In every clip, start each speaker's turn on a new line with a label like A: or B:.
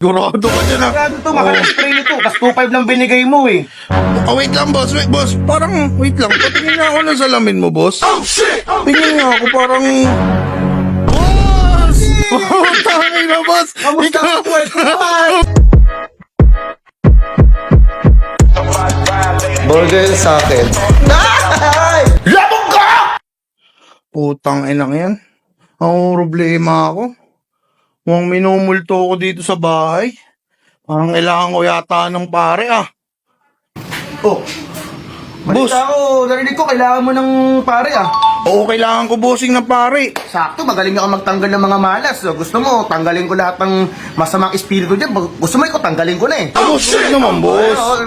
A: Sigurado ka dyan, ha?
B: Sigurado to, makaka-spray nito. Tapos 2.5 lang binigay mo eh.
A: Oh, wait lang, boss. Wait, boss. Parang, wait lang. Patingin nga ako ng salamin mo, boss. Oh, shit! Tingin nga ako, parang... Boss! Oh, tangin na, boss!
B: Kamusta
A: Ikaw...
B: ka, boss?
C: Burger sa akin.
A: Labog ka! Putang inang yan. Ang problema ako. Mukhang minumulto ko dito sa bahay. Parang kailangan ko yata ng pare, ah.
B: Oh.
A: Boss.
B: Balita ko, narinig ko, kailangan mo ng pare ah.
A: Oo, kailangan ko bossing ng pare.
B: Sakto, magaling ako magtanggal ng mga malas. So, gusto mo, tanggalin ko lahat ng masamang espiritu dyan. Gusto mo, ikaw, tanggalin ko na eh.
A: Boss, wait naman, boss.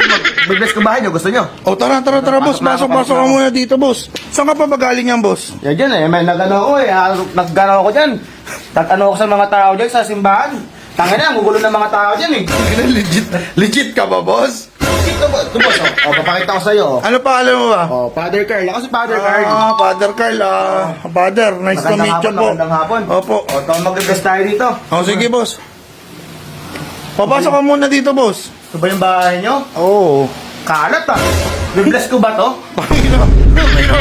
B: Bibles ko bahay nyo, gusto nyo?
A: O, tara, boss.
B: Pasok
A: Pasok ka muna dito, boss. Saan ka pa ba galing yan, boss?
B: Yan dyan eh, may nagano ko eh. Naggano ako dyan. Tatano ako sa mga tao dyan sa simbahan. Tangin na, gugulo ng mga tao dyan eh.
A: Legit ka ba, boss?
B: Ito boss, papakita ko sa'yo.
A: Ano pa alam mo ba?
B: Oh, Father Carl. Ako si Father Carl.
A: Father Carl, Father, nice to meet you po.
B: Magandang hapon.
A: Opo.
B: O, ito mag-bless tayo dito.
A: O, sige, boss. Papasok ka muna dito, boss.
B: Ito ba yung bahay nyo?
A: Oo.
B: Kalat ah. Bibless ko ba to?
A: Pangina,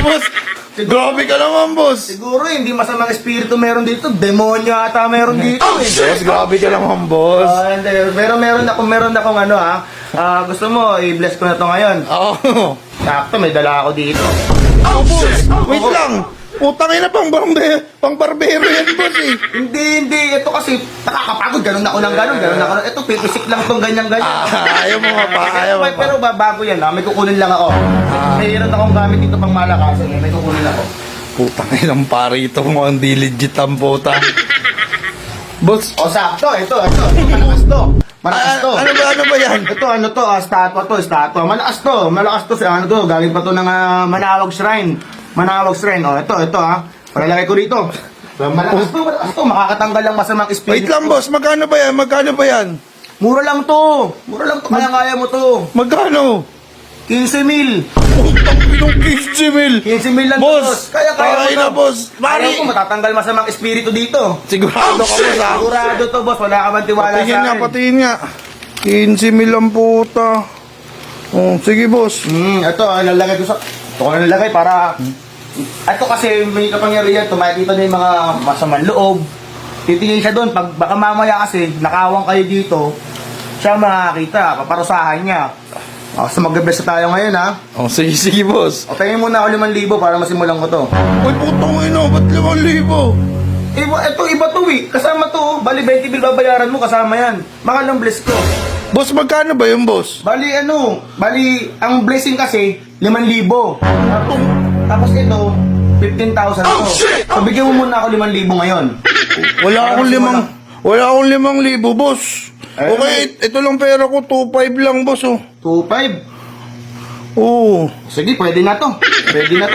A: boss. Grabe ka naman, boss.
B: Siguro hindi masamang espiritu meron dito. Demonyo ata meron dito eh.
A: Boss, grabe ka naman, boss.
B: Hindi. Pero meron akong ano gusto mo, i-bless ko na to ngayon.
A: Oo.
B: Sakto, may dala ako dito.
A: Boss. Wait lang. Putang ina, pang barbero yan, boss eh.
B: Hindi. Ito kasi, nakakapagod. Ganun ako ng ganun. Ito, pipisik lang tong ganyan-ganyan.
A: Ayaw mo pa, ayaw mo pa.
B: Pero bago yan, may kukunin lang ako. Mayroon akong gamit dito pang malakasan. May kukunin ako.
A: Putang ina, pare ito mo ang di legit ang puta. Boss,
B: O, sakto. Ito. Malakas to.
A: ano ba yan?
B: Ito, statwa. Malakas to. Galing pa to ng Manawag Shrine. O, ito palalagay ko dito. Malakas to. Makakatanggal lang masamang
A: Wait
B: espiritu.
A: lang, boss. Magkano ba yan?
B: Mura lang to. Kaya mo to.
A: Magkano?
B: 15,000.
A: Putang pinong 15 mil.
B: 15,000 lang to,
A: Boss,
B: Kaya mo
A: na,
B: to.
A: boss.
B: Kaya
A: Pare.
B: ko matatanggal masamang espiritu dito.
A: Sigurado ka, boss, ha?
B: Sigurado to, boss. Wala ka man tiwala sa akin.
A: Patingin nga. 15 mil ang puta. Oh, sige, boss.
B: Ito, lalagay ko sa... Ito ko lalagay para... Ito kasi may kapangyarihan. Tumakita na yung mga masamang loob. Titingin siya doon. Pag baka mamaya kasi nakawang kayo dito, siya makakita. Paparusahan niya. So mag-bless tayo ngayon ha.
A: Oh, sige, boss.
B: O tingin muna ako 5,000 para masimulan ko to.
A: Uy, putang ina, ba't 5,000?
B: Iba to eh. Kasama to. Bali 20 bill babayaran mo. Kasama yan. Mahal ng bless ko.
A: Boss, magkano ba yun, boss?
B: Bali ang blessing kasi 5,000. Tapos ito 15,000 to. So bigyan mo muna ako 5,000 ngayon.
A: Wala akong 5,000, boss.
B: Ayun.
A: Okay, ito lang pera ko, 2,500 lang, boss, oh.
B: 2,500.
A: Oo.
B: Sige, pwede na to.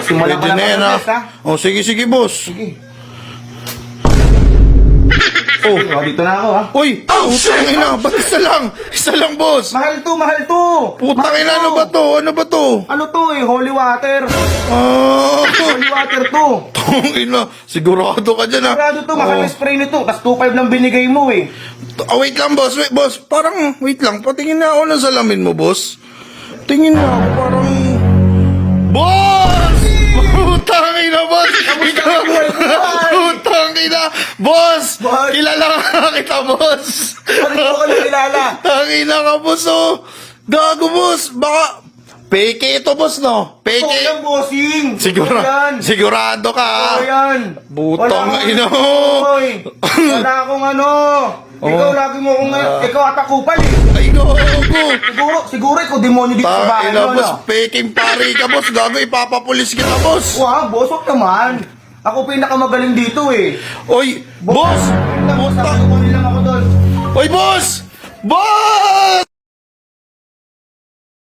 B: Simulan
A: Pwede
B: ka
A: na yan,
B: na
A: ha?
B: bless ha.
A: Oh, sige, boss.
B: Sige.
A: Oh.
B: Dito na ako ha.
A: Uy, putang ina, ba't isa lang? Isa lang, boss.
B: Mahal to.
A: Putang ina, ano ba to?
B: Ano to eh, holy water. Holy water to.
A: Tang ina, sigurado ka dyan, ha?
B: Sigurado to, makaka-spray nito. Tapos 2,500 lang binigay mo eh.
A: Wait lang, boss. Wait lang. Patingin na ako ng salamin mo, boss. Tingin na ako, parang... Boss! Putang ina, boss! Putang ina! Boss!
B: Boss!
A: Kilala ka kita, boss!
B: Ano ko na kilala?
A: Tangina ka, boss, oh! Gago, boss! Baka... Peke ito, boss, no?
B: Ito
A: Peke!
B: yan, bossing.
A: Sigurado ka, ha?
B: Ito yan.
A: Butang
B: Wala
A: ina
B: akong-
A: mo!
B: Oy, wala akong ano. Ikaw lagi mo akong... Ikaw ata kupal eh.
A: Ay, gago!
B: Siguro ikaw demonyo dito sa bahay
A: Tangina,
B: mo,
A: boss!
B: no?
A: Peking pare ka, boss! Gago, ipapapulis kita, boss!
B: Wow, boss, wag naman. Ako pinakamagaling dito eh.
A: Oy, boss!
B: Boss,
A: Puta-
B: nakukunin lang ako doon.
A: Oy, boss! Boss!